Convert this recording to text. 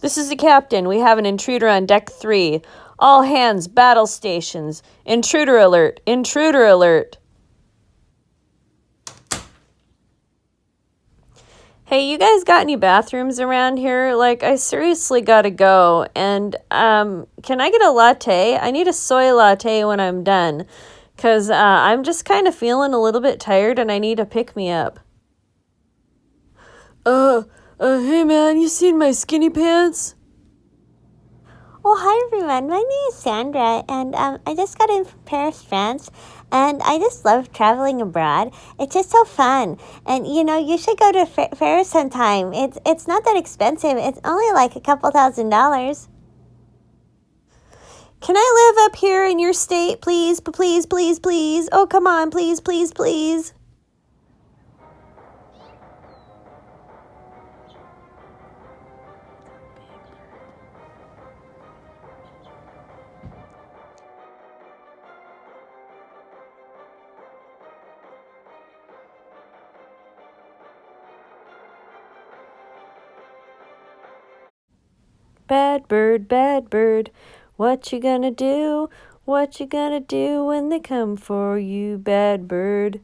This is the captain. We have an intruder on deck 3. All hands, battle stations. Intruder alert! Intruder alert! Hey, you guys got any bathrooms around here? Like, I seriously gotta go. And, can I get a latte? I need a soy latte when I'm done. Because, I'm just kind of feeling a little bit tired and I need a pick-me-up. Hey man, you seen my skinny pants? Oh, hi everyone. My name is Sandra, and I just got in from Paris, France, and I just love traveling abroad. It's just so fun, and you should go to Paris sometime. It's not that expensive. It's only like a couple $1,000s. Can I live up here in your state, please? Please, please, please. Oh, come on, please, please, please. Bad bird, what you gonna do? What you gonna do when they come for you, bad bird?